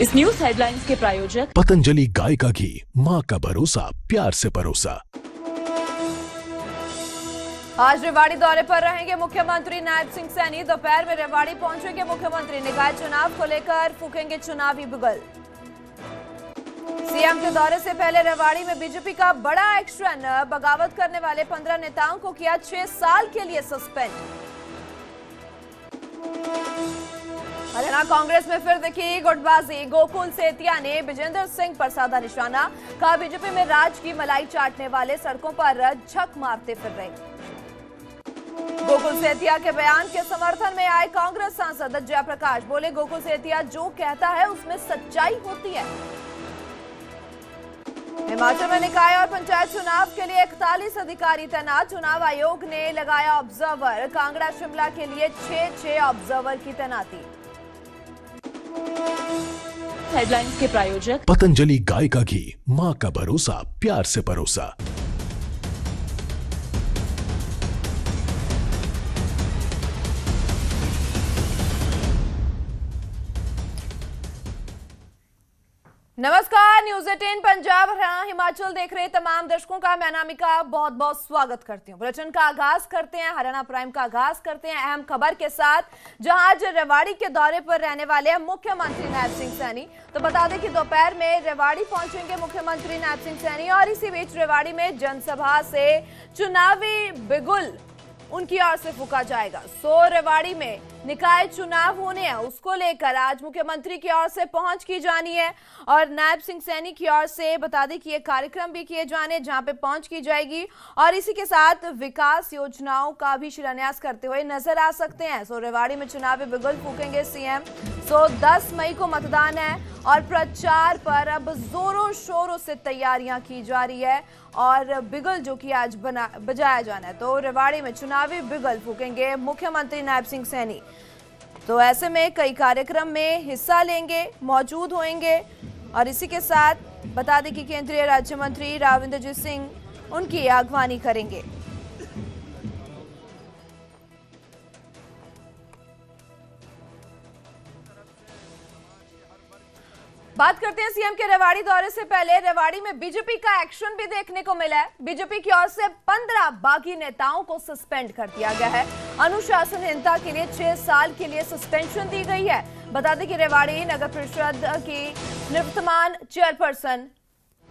इस news headlines के प्रायोजक पतंजलि गाय का घी, माँ का भरोसा, प्यार से परोसा। आज रेवाड़ी दौरे पर रहेंगे मुख्यमंत्री नायब सिंह सैनी। दोपहर में रेवाड़ी पहुंचेंगे मुख्यमंत्री। निकाय चुनाव को लेकर फूकेंगे चुनावी बुगल। सीएम के दौरे से पहले रेवाड़ी में बीजेपी का बड़ा एक्शन। बगावत करने वाले 15 नेताओं को किया 6 साल के लिए सस्पेंड। हरियाणा कांग्रेस में फिर दिखी गुटबाजी। गोकुल सेतिया ने विजेंद्र सिंह पर साधा निशाना। कहा बीजेपी में राज की मलाई चाटने वाले सड़कों पर झक मारते फिर रहे। गोकुल सेतिया के बयान के समर्थन में आए कांग्रेस सांसद जयप्रकाश। बोले गोकुल सेतिया जो कहता है उसमें सच्चाई होती है। हिमाचल में निकाय और पंचायत चुनाव के लिए 41 अधिकारी तैनात। चुनाव आयोग ने लगाया ऑब्जर्वर। कांगड़ा शिमला के लिए 6 ऑब्जर्वर की तैनाती। हेडलाइंस के प्रायोजक पतंजलि गाय का घी, माँ का भरोसा, प्यार से परोसा। नमस्कार, न्यूज़ 18 पंजाब हरियाणा हिमाचल देख रहे तमाम दर्शकों का मैं अनामिका बहुत बहुत स्वागत करती हूं। बुलेटिन का आगाज करते हैं, हरियाणा प्राइम का आगाज करते हैं अहम खबर के साथ, जहां आज रेवाड़ी के दौरे पर रहने वाले हैं मुख्यमंत्री नायब सिंह सैनी। तो बता दें कि दोपहर में रेवाड़ी पहुंचेंगे मुख्यमंत्री नायब सिंह सैनी और इसी बीच रेवाड़ी में जनसभा से चुनावी बिगुल उनकी ओर से फूका जाएगा। रेवाड़ी में निकाय चुनाव होने हैं, उसको लेकर आज मुख्यमंत्री की ओर से पहुंच की जानी है और नायब सिंह सैनी की ओर से बता दें कि ये कार्यक्रम भी किए जाने जहां पे पहुंच की जाएगी और इसी के साथ विकास योजनाओं का भी शिलान्यास करते हुए नजर आ सकते हैं। रेवाड़ी में चुनावी बिगुल फूकेंगे सीएम। 10 मई को मतदान है और प्रचार पर अब जोरों शोरों से तैयारियां की जा रही है और बिगुल जो कि आज बजाया जाना है। तो रेवाड़ी में चुनावी बिगुल फूकेंगे मुख्यमंत्री नायब सिंह सैनी। तो ऐसे में कई कार्यक्रम में हिस्सा लेंगे, मौजूद होंगे और इसी के साथ बता दें कि केंद्रीय राज्य मंत्री राव इंद्रजीत सिंह उनकी अगवानी करेंगे। बात करते हैं सीएम के रेवाड़ी दौरे से पहले। रेवाड़ी में बीजेपी का एक्शन भी देखने को मिला है। बीजेपी की ओर से 15 बागी नेताओं को सस्पेंड कर दिया गया है। अनुशासनहीनता के लिए 6 साल के लिए सस्पेंशन दी गई है। बता दें कि रेवाड़ी नगर परिषद की निवर्तमान चेयरपर्सन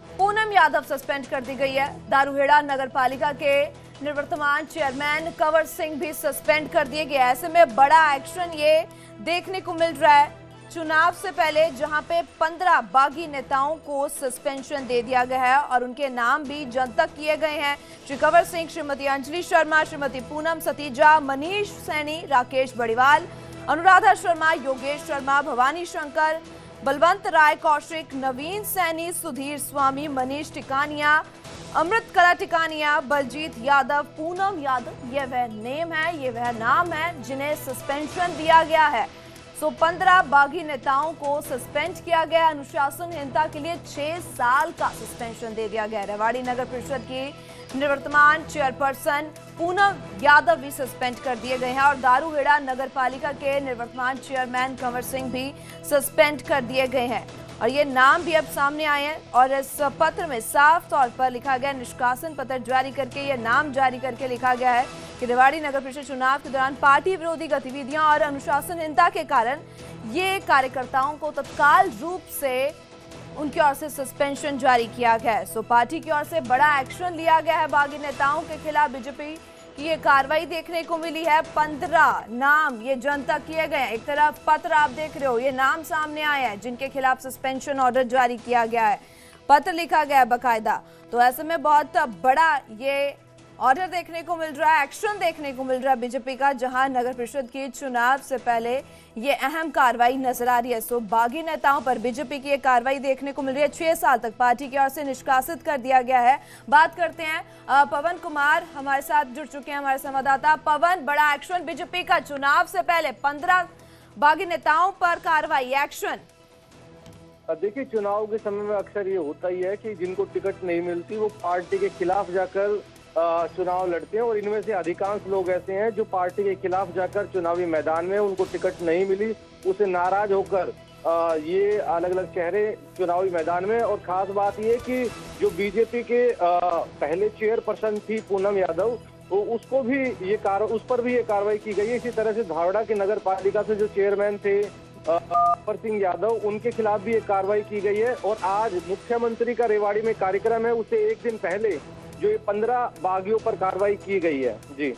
पूनम यादव सस्पेंड कर दी गई है। दारूहेड़ा नगर पालिका के निवर्तमान चेयरमैन कंवर सिंह भी सस्पेंड कर दिए गए। ऐसे में बड़ा एक्शन ये देखने को मिल रहा है चुनाव से पहले, जहां पे 15 बागी नेताओं को सस्पेंशन दे दिया गया है और उनके नाम भी जनतक किए गए हैं। श्री कंवर सिंह, श्रीमती अंजलि शर्मा, श्रीमती पूनम सतीजा, मनीष सैनी, राकेश बड़ीवाल, अनुराधा शर्मा, योगेश शर्मा, भवानी शंकर, बलवंत राय कौशिक, नवीन सैनी, सुधीर स्वामी, मनीष टिकानिया, अमृत कला टिकानिया, बलजीत यादव, पूनम यादव। ये वह नेम है, ये वह नाम है जिन्हें सस्पेंशन दिया गया है। 15 बागी नेताओं को सस्पेंड किया गया। अनुशासनहीनता के लिए 6 साल का सस्पेंशन दे दिया गया। रेवाड़ी नगर परिषद की निवर्तमान चेयरपर्सन पूनम यादव भी सस्पेंड कर दिए गए हैं और दारूहेड़ा नगर पालिका के निवर्तमान चेयरमैन कंवर सिंह भी सस्पेंड कर दिए गए हैं और ये नाम भी अब सामने आए हैं। और इस पत्र में साफ तौर पर लिखा गया, निष्कासन पत्र जारी करके ये नाम जारी करके लिखा गया है कि रेवाड़ी नगर परिषद चुनाव के दौरान पार्टी विरोधी गतिविधियां और अनुशासनहीनता के कारण ये कार्यकर्ताओं को तत्काल रूप से उनकी ओर से सस्पेंशन जारी किया गया है। पार्टी की ओर से बड़ा एक्शन लिया गया है बागी नेताओं के खिलाफ। बीजेपी की ये कार्रवाई देखने को मिली है। 15 नाम ये जनतक किए गए हैं। एक तरफ पत्र आप देख रहे हो, ये नाम सामने आए हैं जिनके खिलाफ सस्पेंशन ऑर्डर जारी किया गया है, पत्र लिखा गया है बाकायदा। तो ऐसे में बहुत बड़ा ये ऑर्डर देखने को मिल रहा है, एक्शन देखने को मिल रहा है बीजेपी का, जहां नगर परिषद के चुनाव से पहले ये अहम कार्रवाई नजर आ रही है। बागी नेताओं पर बीजेपी की ये कार्रवाई देखने को मिल रही है। 6 साल तक पार्टी की ओर से निष्कासित कर दिया गया है। बात करते हैं पवन कुमार हमारे साथ जुड़ चुके हैं, हमारे संवाददाता। पवन, बड़ा एक्शन बीजेपी का चुनाव से पहले 15 बागी नेताओं पर कार्रवाई, एक्शन। देखिए, चुनाव के समय में अक्सर ये होता ही है कि जिनको टिकट नहीं मिलती वो पार्टी के खिलाफ जाकर चुनाव लड़ते हैं और इनमें से अधिकांश लोग ऐसे हैं जो पार्टी के खिलाफ जाकर चुनावी मैदान में उनको टिकट नहीं मिली, उसे नाराज होकर ये अलग अलग चेहरे चुनावी मैदान में। और खास बात ये कि जो बीजेपी के पहले चेयरपर्सन थी पूनम यादव, तो उसको भी उस पर भी ये कार्रवाई की गई है। इसी तरह से धावड़ा के नगर पालिका से जो चेयरमैन थे अमर सिंह यादव, उनके खिलाफ भी एक कार्रवाई की गई है। और आज मुख्यमंत्री का रेवाड़ी में कार्यक्रम है, उससे एक दिन पहले जो ये 15 बागियों पर कार्रवाई की गई है। जी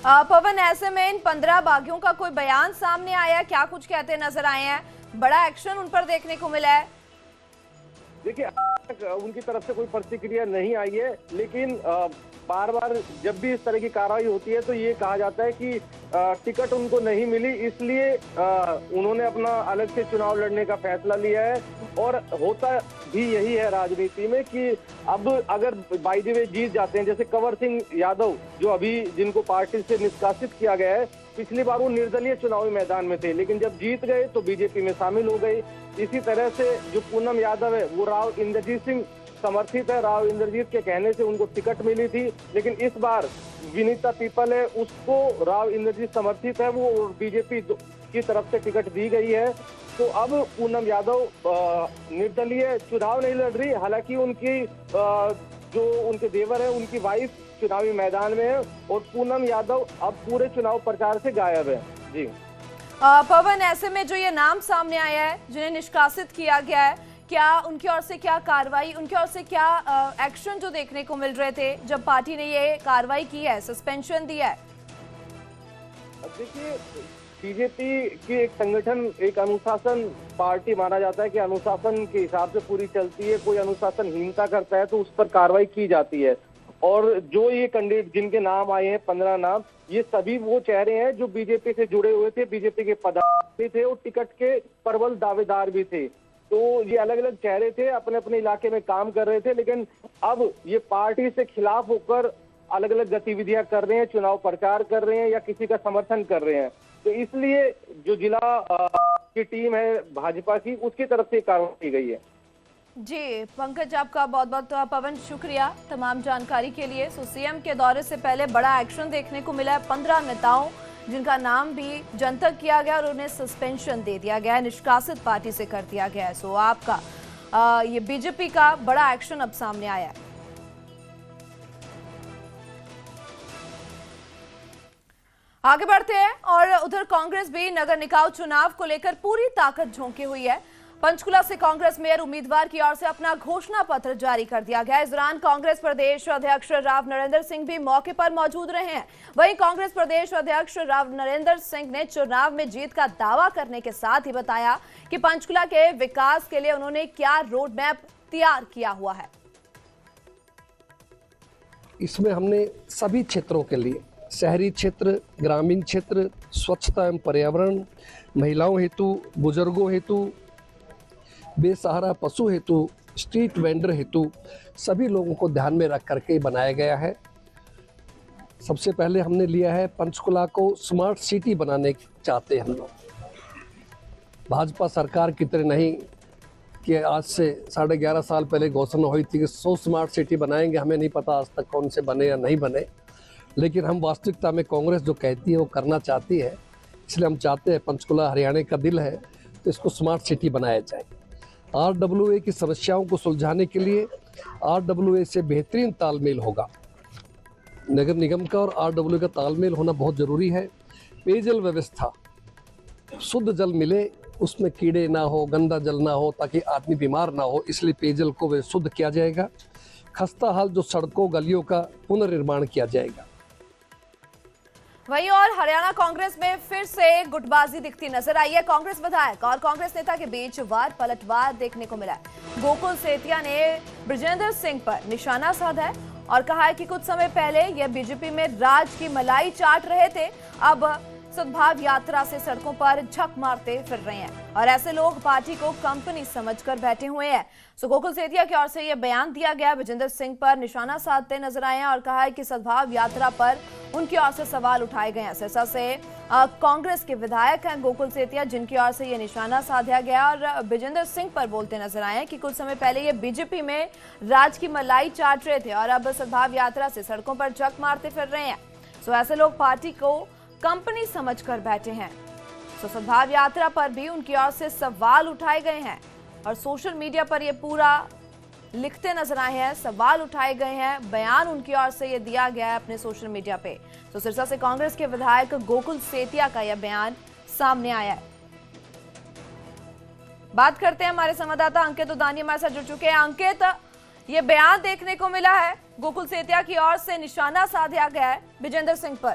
पवन, ऐसे में इन 15 बागियों का कोई बयान सामने आया है? क्या कुछ कहते नजर आए हैं? बड़ा एक्शन उन पर देखने को मिला है? देखिए, उनकी तरफ से कोई प्रतिक्रिया नहीं आई है, लेकिन बार बार जब भी इस तरह की कार्रवाई होती है तो ये कहा जाता है कि टिकट उनको नहीं मिली, इसलिए उन्होंने अपना अलग से चुनाव लड़ने का फैसला लिया है। और होता भी यही है राजनीति में कि अब अगर बाय द वे जीत जाते हैं, जैसे कंवर सिंह यादव जो अभी जिनको पार्टी से निष्कासित किया गया है, पिछली बार वो निर्दलीय चुनावी मैदान में थे, लेकिन जब जीत गए तो बीजेपी में शामिल हो गए। इसी तरह से जो पूनम यादव है वो राव इंद्रजीत सिंह समर्थित है, राव इंद्रजीत के कहने से उनको टिकट मिली थी, लेकिन इस बार विनीता पीपल है, उसको राव इंद्रजीत समर्थित है, वो बीजेपी की तरफ से टिकट दी गई है। तो अब पूनम यादव निर्दलीय चुनाव नहीं लड़ रही, हालांकि उनकी जो उनके देवर है उनकी वाइफ चुनावी मैदान में है, और पूनम यादव अब पूरे चुनाव प्रचार से गायब है। जी पवन, ऐसे में जो ये नाम सामने आया है जिन्हें निष्कासित किया गया है, क्या उनकी ओर से क्या कार्रवाई, उनकी ओर से क्या एक्शन जो देखने को मिल रहे थे जब पार्टी ने ये कार्रवाई की है, सस्पेंशन दिया है? अब देखिए, बीजेपी की एक संगठन, एक अनुशासन पार्टी माना जाता है कि अनुशासन के हिसाब से पूरी चलती है। कोई अनुशासनहीनता करता है तो उस पर कार्रवाई की जाती है। और जो ये कैंडिडेट जिनके नाम आए हैं 15 नाम, ये सभी वो चेहरे हैं जो बीजेपी से जुड़े हुए थे, बीजेपी के पदाधिकारी थे और टिकट के प्रबल दावेदार भी थे। तो ये अलग अलग चेहरे थे, अपने अपने इलाके में काम कर रहे थे, लेकिन अब ये पार्टी से खिलाफ होकर अलग अलग गतिविधियां कर रहे हैं, चुनाव प्रचार कर रहे हैं या किसी का समर्थन कर रहे हैं। तो इसलिए जो जिला की टीम है भाजपा की, उसकी तरफ से कार्रवाई की गई है। जी पंकज, आपका बहुत बहुत पवन शुक्रिया तमाम जानकारी के लिए। सीएम के दौरे से पहले बड़ा एक्शन देखने को मिला है। 15 नेताओं जिनका नाम भी जनतक किया गया और उन्हें सस्पेंशन दे दिया गया है, निष्कासित पार्टी से कर दिया गया है। सो आपका ये बीजेपी का बड़ा एक्शन अब सामने आया है। आगे बढ़ते हैं और उधर कांग्रेस भी नगर निकाय चुनाव को लेकर पूरी ताकत झोंकी हुई है। पंचकुला से कांग्रेस मेयर उम्मीदवार की ओर से अपना घोषणा पत्र जारी कर दिया गया। इस दौरान कांग्रेस प्रदेश अध्यक्ष राव नरेंद्र सिंह भी मौके पर मौजूद रहे हैं। वहीं कांग्रेस प्रदेश अध्यक्ष राव नरेंद्र सिंह ने चुनाव में जीत का दावा करने के साथ ही बताया कि पंचकुला के विकास के लिए उन्होंने क्या रोड मैप तैयार किया हुआ है। इसमें हमने सभी क्षेत्रों के लिए, शहरी क्षेत्र, ग्रामीण क्षेत्र, स्वच्छता एवं पर्यावरण, महिलाओं हेतु, बुजुर्गों हेतु, बेसहारा पशु हेतु, स्ट्रीट वेंडर हेतु, सभी लोगों को ध्यान में रख करके बनाया गया है। सबसे पहले हमने लिया है पंचकुला को स्मार्ट सिटी बनाने चाहते हैं हम लोग। भाजपा सरकार की तरह नहीं कि आज से 11.5 साल पहले घोषणा हुई थी कि 100 स्मार्ट सिटी बनाएंगे, हमें नहीं पता आज तक कौन से बने या नहीं बने, लेकिन हम वास्तविकता में कांग्रेस जो कहती है वो करना चाहती है। इसलिए हम चाहते हैं, पंचकुला हरियाणा का दिल है, तो इसको स्मार्ट सिटी बनाया जाए। RWA की समस्याओं को सुलझाने के लिए RWA से बेहतरीन तालमेल होगा। नगर निगम का और RWA का तालमेल होना बहुत ज़रूरी है। पेयजल व्यवस्था, शुद्ध जल मिले, उसमें कीड़े ना हो, गंदा जल ना हो, ताकि आदमी बीमार ना हो, इसलिए पेयजल को वे शुद्ध किया जाएगा। खस्ता हाल जो सड़कों गलियों का पुनर्निर्माण किया जाएगा। वहीं और हरियाणा कांग्रेस में फिर से गुटबाजी दिखती नजर आई है। कांग्रेस विधायक और कांग्रेस नेता के बीच वार पलटवार देखने को मिला है। गोकुल सेतिया ने बृजेंद्र सिंह पर निशाना साधा है और कहा है कि कुछ समय पहले यह बीजेपी में राज की मलाई चाट रहे थे, अब सद्भाव यात्रा से सड़कों पर झक मारते फिर रहे हैं और ऐसे लोग पार्टी को कंपनी समझकर बैठे हुए हैं। गोकुल सेतिया की ओर से यह बयान दिया गया, बृजेंद्र सिंह पर निशाना साधते नजर आए हैं और कहा है कि सद्भाव यात्रा पर उनकी ओर से सवाल उठाए गए हैं। सिरसा से कांग्रेस के विधायक हैं गोकुल सेतिया, जिनकी ओर से यह निशाना साधा गया और बृजेंद्र सिंह पर बोलते नजर आए हैं कि कुछ समय पहले ये बीजेपी में राज की मलाई चाट रहे थे और अब सद्भाव यात्रा से सड़कों पर झक मारते फिर रहे हैं। ऐसे लोग पार्टी को कंपनी समझकर बैठे हैं। तो सद्भाव यात्रा पर भी उनकी ओर से सवाल उठाए गए हैं और सोशल मीडिया पर ये पूरा लिखते नजर आए हैं, सवाल उठाए गए हैं, बयान उनकी ओर से ये दिया गया है अपने सोशल मीडिया पे। तो सिरसा से कांग्रेस के विधायक गोकुल सेतिया का यह बयान सामने आया है। बात करते हैं, हमारे संवाददाता अंकित उदानी हमारे साथ जुड़ चुके हैं। अंकित, ये बयान देखने को मिला है, गोकुल सेतिया की ओर से निशाना साधा गया है विजेंद्र सिंह पर।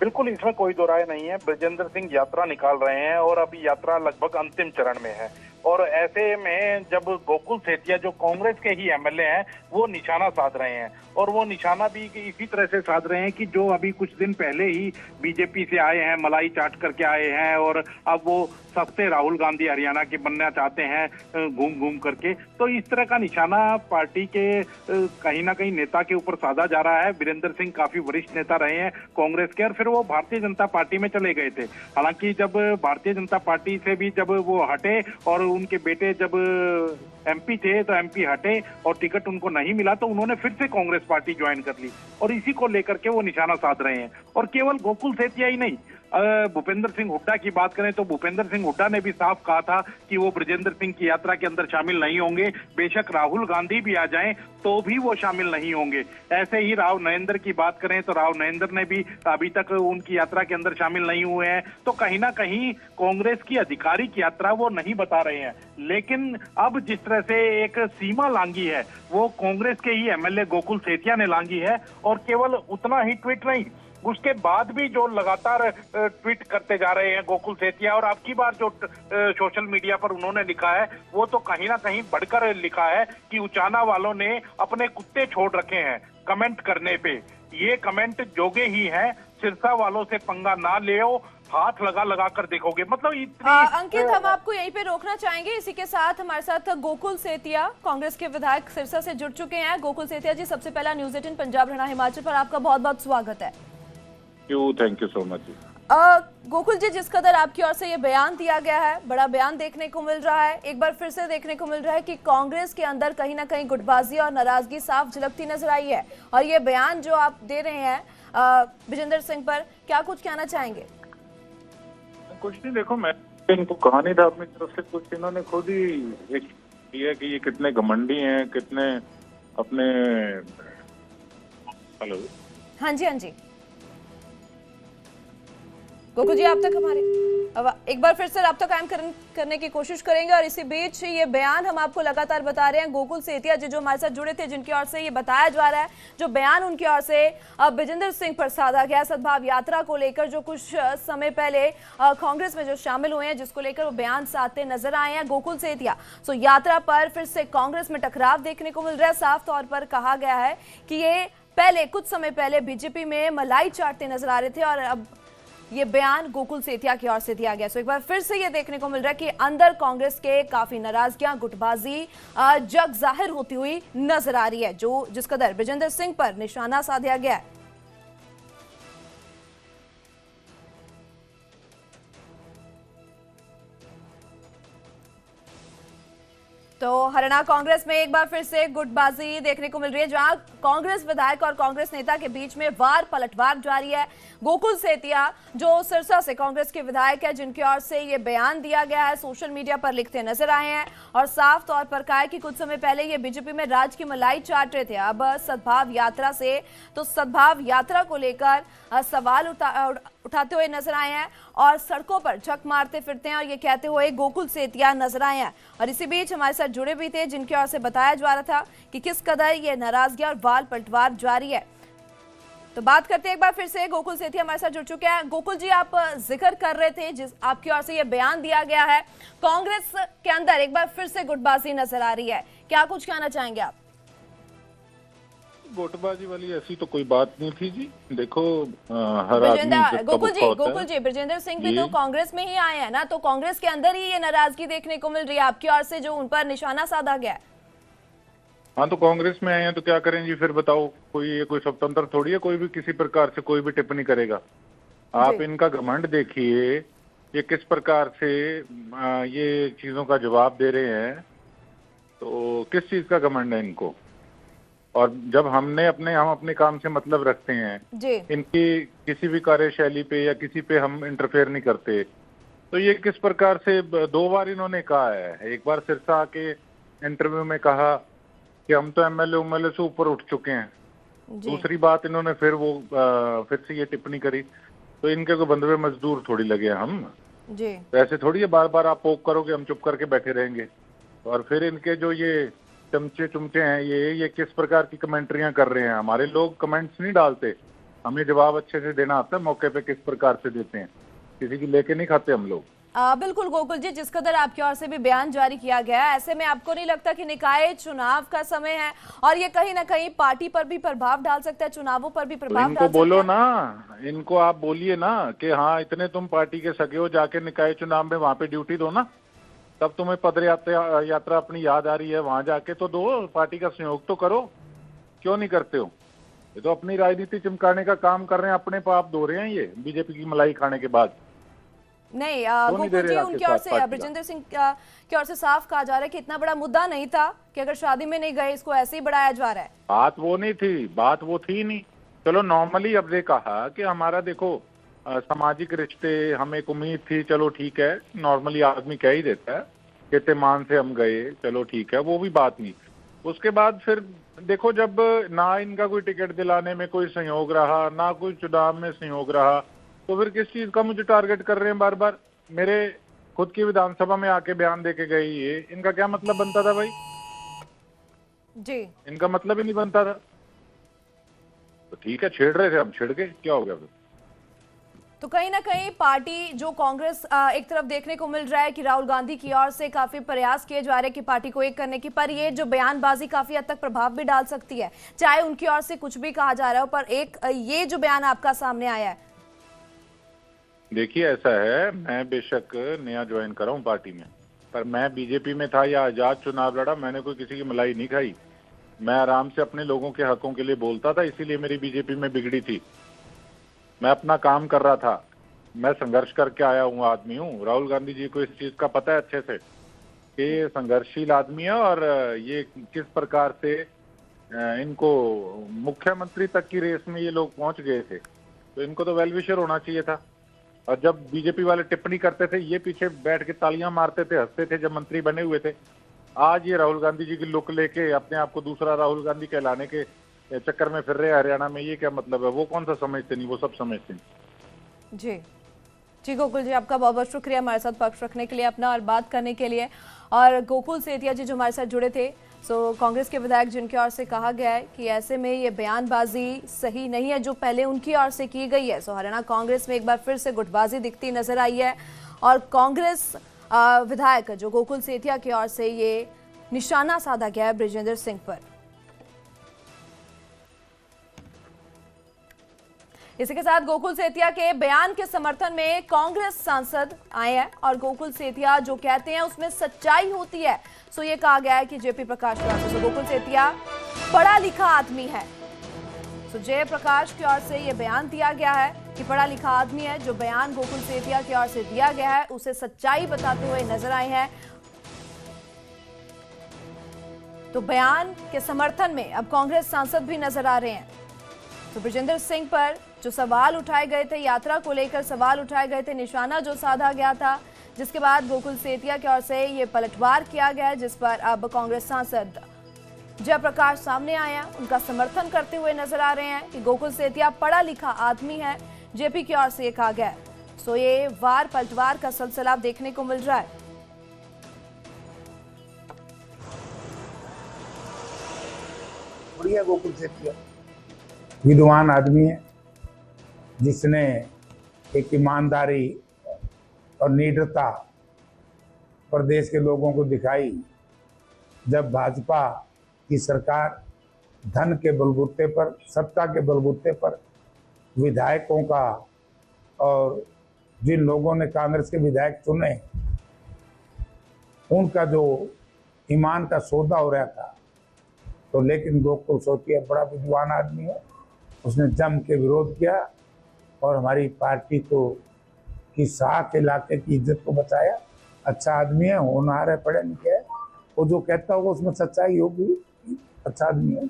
बिल्कुल, इसमें कोई दो राय नहीं है। ब्रजेंद्र सिंह यात्रा निकाल रहे हैं और अभी यात्रा लगभग अंतिम चरण में है और ऐसे में जब गोकुल सेतिया जो कांग्रेस के ही एमएलए हैं वो निशाना साध रहे हैं और वो निशाना भी इसी तरह से साध रहे हैं कि जो अभी कुछ दिन पहले ही बीजेपी से आए हैं, मलाई चाट करके आए हैं और अब वो सबसे राहुल गांधी हरियाणा के बनना चाहते हैं घूम घूम करके। तो इस तरह का निशाना पार्टी के कहीं ना कहीं नेता के ऊपर साधा जा रहा है। वीरेंद्र सिंह काफी वरिष्ठ नेता रहे हैं कांग्रेस के और फिर वो भारतीय जनता पार्टी में चले गए थे। हालांकि जब भारतीय जनता पार्टी से भी जब वो हटे और उनके बेटे जब एमपी थे तो एमपी हटे और टिकट उनको नहीं मिला तो उन्होंने फिर से कांग्रेस पार्टी ज्वाइन कर ली और इसी को लेकर के वो निशाना साध रहे हैं। और केवल गोकुल सेतिया ही नहीं, भूपेंद्र सिंह हुड्डा की बात करें तो भूपेंद्र सिंह हुड्डा ने भी साफ कहा था कि वो ब्रजेंद्र सिंह की यात्रा के अंदर शामिल नहीं होंगे, बेशक राहुल गांधी भी आ जाएं तो भी वो शामिल नहीं होंगे। ऐसे ही राव नरेंद्र की बात करें तो राव नरेंद्र ने भी अभी तक उनकी यात्रा के अंदर शामिल नहीं हुए हैं। तो कहीं ना कहीं कांग्रेस की आधिकारिक यात्रा वो नहीं बता रहे हैं, लेकिन अब जिस तरह से एक सीमा लांगी है वो कांग्रेस के ही एमएलए गोकुल सेतिया ने लांगी है और केवल उतना ही ट्वीट नहीं, उसके बाद भी जो लगातार ट्वीट करते जा रहे हैं गोकुल सेतिया और अब की बार जो सोशल मीडिया पर उन्होंने लिखा है वो तो कहीं ना कहीं बढ़कर लिखा है कि उचाना वालों ने अपने कुत्ते छोड़ रखे हैं कमेंट करने पे। ये कमेंट जोगे ही हैं, सिरसा वालों से पंगा ना लेओ, हाथ लगा लगा कर देखोगे। मतलब इतनी अंकित, हम आपको यहीं पे रोकना चाहेंगे। इसी के साथ हमारे साथ गोकुल सेतिया कांग्रेस के विधायक सिरसा से जुड़ चुके हैं। गोकुल सेतिया जी, सबसे पहला न्यूज 18 पंजाब हरियाणा हिमाचल पर आपका बहुत बहुत स्वागत है। Thank you so much. Gokul ji, जिस कदर आपकी ओर से ये बयान दिया गया है, बड़ा बयान देखने को मिल रहा है, एक बार फिर से देखने को मिल रहा है कि कांग्रेस के अंदर कहीं ना कहीं गुटबाजी और नाराजगी साफ झलकती नजर आई है और ये बयान जो आप दे रहे हैं विजेंद्र सिंह पर, क्या कुछ कहना चाहेंगे? कुछ नहीं, देखो मैं इनको कहा नहीं था अपनी तरफ से, कुछ इन्होंने खुद ही एक किया कि ये कितने घमंडी हैं, कितने अपने। हेलो, हाँ जी, हाँ जी गोकुल जी, आप तक हमारे अब एक बार फिर से राब्ता कायम करने की कोशिश करेंगे और इसी बीच ये बयान हम आपको लगातार बता रहे हैं। गोकुल सेतिया जी जो हमारे साथ जुड़े थे, जिनकी ओर से ये बताया जा रहा है, जो बयान उनकी ओर से विजेंद्र सिंह पर साधा गया सद्भाव यात्रा को लेकर, जो कुछ समय पहले कांग्रेस में जो शामिल हुए हैं, जिसको लेकर वो बयान साधते नजर आए हैं गोकुल सेतिया। सो यात्रा पर फिर से कांग्रेस में टकराव देखने को मिल रहा है। साफ तौर पर कहा गया है कि ये पहले कुछ समय पहले बीजेपी में मलाई चाटते नजर आ रहे थे और अब ये बयान गोकुल सेतिया की ओर से दिया गया। सो एक बार फिर से ये देखने को मिल रहा है कि अंदर कांग्रेस के काफी नाराजगियां, गुटबाजी जग जाहिर होती हुई नजर आ रही है, जो जिस कदर विजेंद्र सिंह पर निशाना साधा गया है। तो हरियाणा कांग्रेस में एक बार फिर से गुटबाजी देखने को मिल रही है, जहां कांग्रेस विधायक और कांग्रेस नेता के बीच में वार पलटवार जारी है। गोकुल सेतिया जो सिरसा से कांग्रेस के विधायक है, जिनकी ओर से ये बयान दिया गया है, सोशल मीडिया पर लिखते नजर आए हैं और साफ तौर पर कहा है कि कुछ समय पहले ये बीजेपी में राज की मलाई चाट रहे थे। अब सद्भाव यात्रा से, तो सद्भाव यात्रा को लेकर सवाल उठाते हुए नजर आए हैं और सड़कों पर झक मारते फिरते हैं और ये कहते हुए गोकुल सेतिया नजर आए हैं। और इसी बीच हमारे साथ जुड़े भी थे, जिनकी ओर से बताया जा रहा था कि किस कदर ये नाराजगी और वाल पलटवार जारी है। तो बात करते हैं एक बार फिर से, गोकुल सेतिया हमारे साथ जुड़ चुके हैं। गोकुल जी, आप जिक्र कर रहे थे, जिस आपकी ओर से ये बयान दिया गया है, कांग्रेस के अंदर एक बार फिर से गुटबाजी नजर आ रही है, क्या कुछ कहना चाहेंगे आप? गुटबाजी वाली ऐसी तो कोई बात नहीं थी जी। देखो हर आदमी गोकुल जी, ब्रजेंद्र सिंह भी तो कांग्रेस में ही आए हैं ना, तो कांग्रेस के अंदर ही ये नाराजगी देखने को मिल रही है आपकी ओर से, जो उन पर निशाना साधा गया है। हाँ, तो कांग्रेस में आए हैं तो क्या करें जी, फिर बताओ। कोई स्वतंत्र थोड़ी है, कोई भी किसी प्रकार से कोई भी टिप्पणी करेगा। आप इनका घमंड देखिए, ये किस प्रकार से ये चीजों का जवाब दे रहे हैं। तो किस चीज का घमंड है इनको? और जब हम अपने काम से मतलब रखते हैं, जी इनकी किसी भी कार्यशैली पे या किसी पे हम इंटरफेयर नहीं करते, तो ये किस प्रकार से 2 बार इन्होंने कहा है। एक बार सिरसा आके इंटरव्यू में कहा कि हम तो एमएलए से ऊपर उठ चुके हैं। जी दूसरी बात इन्होंने फिर से ये टिप्पणी करी, तो इनके को बंधुए मजदूर थोड़ी लगे हम। जी तो ऐसे थोड़ी है बार बार आप पोक करोगे हम चुप करके बैठे रहेंगे। और फिर इनके जो ये चमचे चुमचे हैं, ये किस प्रकार की कमेंट्रियां कर रहे हैं। हमारे लोग कमेंट्स नहीं डालते, हमें जवाब अच्छे से देना आता है, मौके पे किस प्रकार से देते हैं, किसी की लेके नहीं खाते हम लोग। बिल्कुल गोकुल जी, जिस कदर आपकी ओर से भी बयान जारी किया गया है, ऐसे में आपको नहीं लगता कि निकाय चुनाव का समय है और ये कहीं ना कहीं पार्टी पर भी प्रभाव डाल सकता है, चुनावों पर भी तो प्रभाव इनको डाल सकता बोलो है? ना, इनको आप बोलिए ना कि हाँ इतने तुम पार्टी के सगे हो, जाके निकाय चुनाव में वहां पे ड्यूटी दो ना। तब तुम्हें पद यात्रा अपनी याद आ रही है, वहां जाके तो दो, पार्टी का सहयोग तो करो। क्यों नहीं करते हो? ये तो अपनी राजनीति चमकाने का काम कर रहे हैं, अपने पाप धो रहे हैं ये बीजेपी की मलाई खाने के बाद। नहीं नहीं दे गोकुल रहे जी, आपके उनकी ओर साथ से पार्टी का। ब्रजेंद्र सिंह की ओर से साफ कहा जा रहा है कि इतना बड़ा मुद्दा नहीं था कि अगर शादी में नहीं गए इसको ऐसे ही बढ़ाया जा रहा है। बात वो नहीं थी, बात वो थी नहीं। चलो नॉर्मली अब ये कहा कि हमारा देखो सामाजिक रिश्ते, हमें एक उम्मीद थी, चलो ठीक है, नॉर्मली आदमी कह ही देता है कि मान से हम गए, चलो ठीक है, वो भी बात नहीं। उसके बाद फिर देखो, जब ना इनका कोई टिकट दिलाने में कोई सहयोग रहा, ना कोई चुनाव में सहयोग रहा, तो फिर किस चीज का मुझे टारगेट कर रहे हैं बार बार। मेरे खुद की विधानसभा में आके बयान देके गई, ये इनका क्या मतलब बनता था भाई? जी इनका मतलब ही नहीं बनता था। तो ठीक है, छेड़ रहे थे, हम छिड़ गए, क्या हो गया फिर? तो कहीं ना कहीं पार्टी जो कांग्रेस एक तरफ देखने को मिल रहा है कि राहुल गांधी की ओर से काफी प्रयास किए जा रहे हैं कि पार्टी को एक करने की, पर ये जो बयानबाजी काफी हद तक प्रभाव भी डाल सकती है, चाहे उनकी ओर से कुछ भी कहा जा रहा हो, पर एक ये जो बयान आपका सामने आया है। देखिए ऐसा है, मैं बेशक नया ज्वाइन करा हूँ पार्टी में, पर मैं बीजेपी में था या आजाद चुनाव लड़ा, मैंने कोई किसी की मलाई नहीं खाई। मैं आराम से अपने लोगों के हकों के लिए बोलता था, इसीलिए मेरी बीजेपी में बिगड़ी थी। मैं अपना काम कर रहा था, मैं संघर्ष करके आया हूँ आदमी हूँ। राहुल गांधी जी को इस चीज का पता है अच्छे से कि ये संघर्षशील आदमी है और ये किस प्रकार से इनको मुख्यमंत्री तक की रेस में ये लोग पहुंच गए थे, तो इनको तो वेल विशर होना चाहिए था। और जब बीजेपी वाले टिप्पणी करते थे, ये पीछे बैठ के तालियां मारते थे, हंसते थे जब मंत्री बने हुए थे। आज ये राहुल गांधी जी की लुक लेके अपने आप को दूसरा राहुल गांधी कहलाने के चक्कर में फिर रहे हैं हरियाणा में, ये क्या मतलब है? वो कौन सा समझते नहीं, वो सब समझते नहीं। जी जी गोकुल जी, आपका बहुत बहुत शुक्रिया हमारे साथ पक्ष रखने के लिए अपना और बात करने के लिए। और गोकुल सेतिया जी जो हमारे साथ जुड़े थे, सो कांग्रेस के विधायक जिनकी ओर से कहा गया है कि ऐसे में ये बयानबाजी सही नहीं है जो पहले उनकी ओर से की गई है। सो हरियाणा कांग्रेस में एक बार फिर से गुटबाजी दिखती नजर आई है और कांग्रेस विधायक जो गोकुल सेतिया की ओर से ये निशाना साधा गया है ब्रजेंद्र सिंह पर। इसी के साथ गोकुल सेतिया के बयान के समर्थन में कांग्रेस सांसद आए हैं और गोकुल सेतिया जो कहते हैं उसमें सच्चाई होती है। सो ये कहा गया है कि जयप्रकाश की ओर से गोकुल सेतिया पढ़ा लिखा आदमी है। सो जयप्रकाश की ओर से ये बयान दिया गया है कि पढ़ा लिखा आदमी है। जो बयान गोकुल सेतिया की ओर से दिया गया है उसे सच्चाई बताते हुए नजर आए हैं। तो बयान के समर्थन में अब कांग्रेस सांसद भी नजर आ रहे हैं। तो ब्रजेंद्र सिंह पर जो सवाल उठाए गए थे, यात्रा को लेकर सवाल उठाए गए थे, निशाना जो साधा गया था, जिसके बाद गोकुल सेतिया की ओर से ये पलटवार किया गया है, जिस पर अब कांग्रेस सांसद जयप्रकाश सामने आए हैं, उनका समर्थन करते हुए नजर आ रहे हैं कि गोकुल सेतिया पढ़ा लिखा आदमी है। जेपी की ओर से ये कहा गया है। सो ये वार पलटवार का सिलसिला देखने को मिल रहा है। बढ़िया गोकुल सेतिया विद्वान आदमी है, जिसने एक ईमानदारी और निडरता प्रदेश के लोगों को दिखाई। जब भाजपा की सरकार धन के बलबूते पर, सत्ता के बलबूते पर विधायकों का और जिन लोगों ने कांग्रेस के विधायक चुने उनका जो ईमान का सौदा हो रहा था, तो लेकिन गोकुल सेतिया बड़ा विद्वान आदमी है, उसने जम के विरोध किया और हमारी पार्टी को की साख इलाके की इज्जत को बचाया। अच्छा आदमी है, होनहार है, पढ़े लिखे है, वो जो कहता होगा उसमें सच्चाई होगी। अच्छा आदमी है।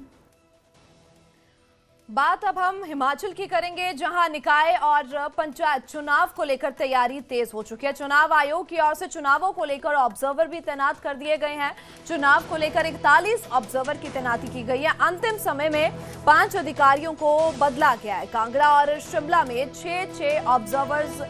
बात अब हम हिमाचल की करेंगे, जहां निकाय और पंचायत चुनाव को लेकर तैयारी तेज हो चुकी है। चुनाव आयोग की ओर से चुनावों को लेकर ऑब्जर्वर भी तैनात कर दिए गए हैं। चुनाव को लेकर 41 ऑब्जर्वर की तैनाती की गई है। अंतिम समय में 5 अधिकारियों को बदला गया है। कांगड़ा और शिमला में 6 ऑब्जर्वर्स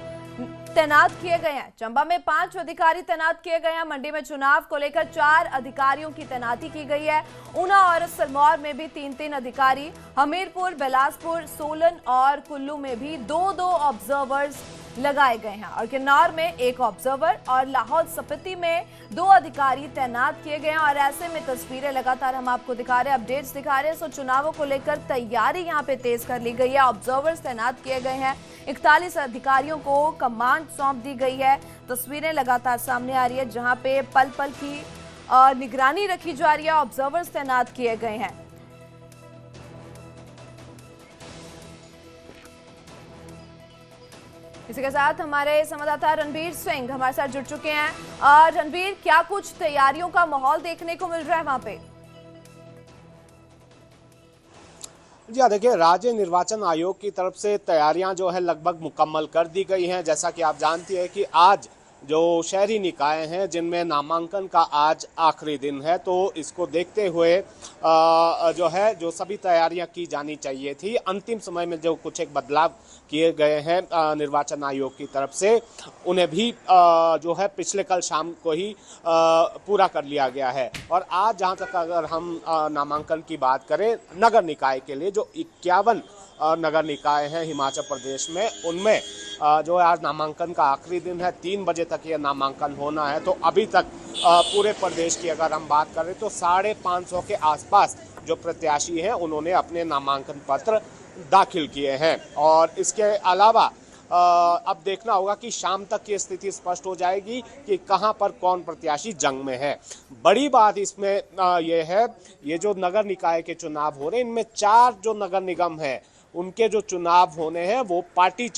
तैनात किए गए हैं। चंबा में 5 अधिकारी तैनात किए गए हैं। मंडी में चुनाव को लेकर 4 अधिकारियों की तैनाती की गई है। ऊना और सिरमौर में भी 3-3 अधिकारी, हमीरपुर, बिलासपुर, सोलन और कुल्लू में भी 2-2 ऑब्जर्वर्स लगाए गए हैं और किन्नौर में 1 ऑब्जर्वर और लाहौल स्पीति में 2 अधिकारी तैनात किए गए हैं। और ऐसे में तस्वीरें लगातार हम आपको दिखा रहे हैं, अपडेट्स दिखा रहे हैं। सो चुनावों को लेकर तैयारी यहाँ पे तेज कर ली गई है। ऑब्जर्वर्स तैनात किए गए हैं। 41 अधिकारियों को कमांड सौंप दी गई है। तस्वीरें लगातार सामने आ रही है, जहां पे पल पल की निगरानी रखी जा रही है। ऑब्जर्वर्स तैनात किए गए हैं। इसी के साथ हमारे संवाददाता रणबीर सिंह हमारे साथ जुड़ चुके हैं। रणबीर, क्या कुछ तैयारियों का माहौल देखने को मिल रहा है वहां पे? जी हाँ, देखिए, राज्य निर्वाचन आयोग की तरफ से तैयारियां जो है लगभग मुकम्मल कर दी गई हैं। जैसा कि आप जानती हैं कि आज जो शहरी निकाय हैं जिनमें नामांकन का आज आखिरी दिन है, तो इसको देखते हुए जो सभी तैयारियां की जानी चाहिए थी, अंतिम समय में जो कुछ एक बदलाव किए गए हैं निर्वाचन आयोग की तरफ से, उन्हें भी जो है पिछले कल शाम को ही पूरा कर लिया गया है। और आज जहां तक अगर हम नामांकन की बात करें, नगर निकाय के लिए जो 51 नगर निकाय हैं हिमाचल प्रदेश में, उनमें जो आज नामांकन का आखिरी दिन है, 3 बजे तक ये नामांकन होना है। तो अभी तक पूरे प्रदेश की अगर हम बात करें तो 550 के आसपास जो प्रत्याशी हैं उन्होंने अपने नामांकन पत्र दाखिल किए हैं। और इसके अलावा अब देखना होगा कि शाम तक की स्थिति स्पष्ट हो जाएगी कि कहां पर कौन प्रत्याशी जंग में है। बड़ी बात इसमें ये है, ये जो नगर निकाय के चुनाव हो रहे हैं, इनमें 4 जो नगर निगम है उनके जो चुनाव होने हैं वो पार्टी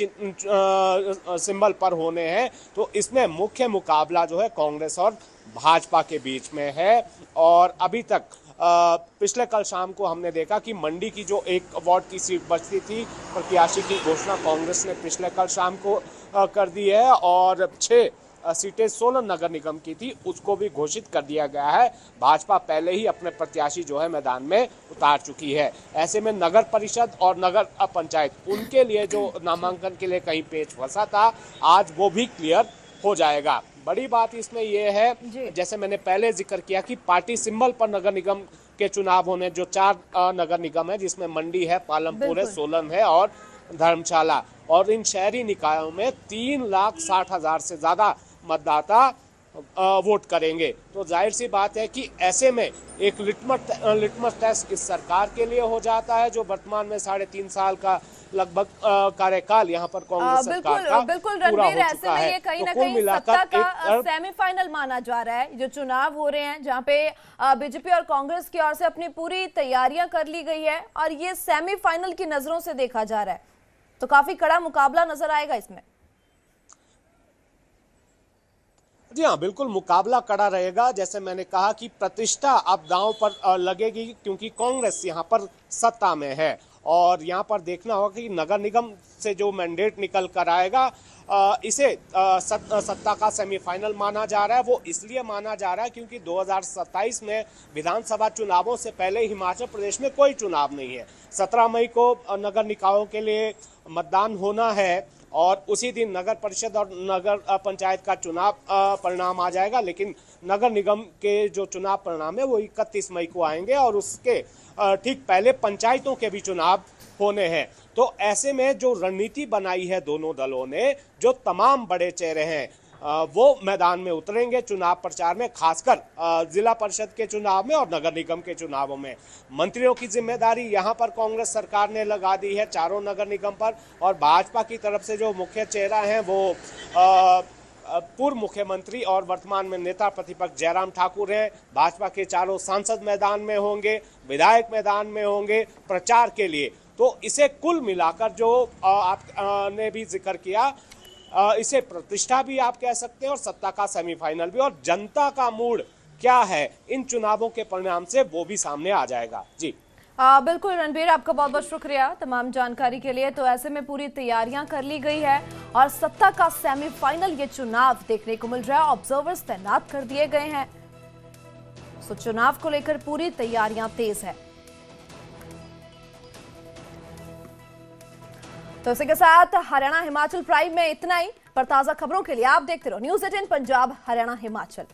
सिंबल पर होने हैं। तो इसमें मुख्य मुकाबला जो है कांग्रेस और भाजपा के बीच में है। और अभी तक पिछले कल शाम को हमने देखा कि मंडी की जो 1 वार्ड की सीट बचती थी, प्रत्याशी की घोषणा कांग्रेस ने पिछले कल शाम को कर दी है। और 6 सीटें सोलन नगर निगम की थी, उसको भी घोषित कर दिया गया है। भाजपा पहले ही अपने प्रत्याशी जो है मैदान में उतार चुकी है। ऐसे में नगर परिषद और नगर पंचायत, उनके लिए जो नामांकन के लिए कहीं पेच फंसा था, आज वो भी क्लियर हो जाएगा। बड़ी बात इसमें यह है, जैसे मैंने पहले जिक्र किया कि पार्टी सिंबल पर नगर निगम के चुनाव होने, जो 4 नगर निगम है जिसमें मंडी है, पालमपुर है, सोलन है और धर्मशाला, और इन शहरी निकायों में 3,60,000 से ज्यादा मतदाता वोट करेंगे। तो जाहिर सी बात है कि ऐसे में एक लिटमस टेस्ट इस सरकार के लिए हो जाता है, जो वर्तमान में 3.5 साल का लगभग कार्यकाल यहाँ पर कांग्रेस सरकार का बिल्कुल पूरा रणबीर, हो ऐसे चुका में है। ये कहीं तो ना कुल कहीं मिलाकर सत्ता का सेमीफाइनल माना जा रहा है। जो चुनाव हो रहे हैं, जहाँ पे बीजेपी और कांग्रेस की ओर से अपनी पूरी तैयारियां कर ली गई है और ये सेमीफाइनल की नजरों से देखा जा रहा है, तो काफी कड़ा मुकाबला नजर आएगा इसमें। जी हाँ, बिल्कुल मुकाबला कड़ा रहेगा। जैसे मैंने कहा कि प्रतिष्ठा अब दांव पर लगेगी, क्योंकि कांग्रेस यहाँ पर सत्ता में है। और यहाँ पर देखना होगा कि नगर निगम से जो मैंडेट निकल कर आएगा, इसे सत्ता का सेमीफाइनल माना जा रहा है। वो इसलिए माना जा रहा है क्योंकि 2027 में विधानसभा चुनावों से पहले हिमाचल प्रदेश में कोई चुनाव नहीं है। 17 मई को नगर निकायों के लिए मतदान होना है और उसी दिन नगर परिषद और नगर पंचायत का चुनाव परिणाम आ जाएगा। लेकिन नगर निगम के जो चुनाव परिणाम है वो 31 मई को आएंगे और उसके ठीक पहले पंचायतों के भी चुनाव होने हैं। तो ऐसे में जो रणनीति बनाई है दोनों दलों ने, जो तमाम बड़े चेहरे हैं वो मैदान में उतरेंगे चुनाव प्रचार में, खासकर जिला परिषद के चुनाव में और नगर निगम के चुनावों में। मंत्रियों की जिम्मेदारी यहाँ पर कांग्रेस सरकार ने लगा दी है चारों नगर निगम पर। और भाजपा की तरफ से जो मुख्य चेहरा हैं वो पूर्व मुख्यमंत्री और वर्तमान में नेता प्रतिपक्ष जयराम ठाकुर हैं। भाजपा के चारों सांसद मैदान में होंगे, विधायक मैदान में होंगे प्रचार के लिए। तो इसे कुल मिलाकर जो आपने भी जिक्र किया, इसे प्रतिष्ठा भी आप कह सकते हैं और सत्ता का सेमीफाइनल भी। और जनता का मूड क्या है इन चुनावों के परिणाम से, वो भी सामने आ जाएगा। जी बिल्कुल रणबीर, आपका बहुत बहुत शुक्रिया तमाम जानकारी के लिए। तो ऐसे में पूरी तैयारियां कर ली गई है और सत्ता का सेमीफाइनल ये चुनाव देखने को मिल रहा है। ऑब्जर्वर्स तैनात कर दिए गए हैं, तो चुनाव को लेकर पूरी तैयारियां तेज है। तो इसी के साथ हरियाणा हिमाचल प्राइम में इतना ही। पर ताजा खबरों के लिए आप देखते रहो न्यूज़ 18 पंजाब हरियाणा हिमाचल।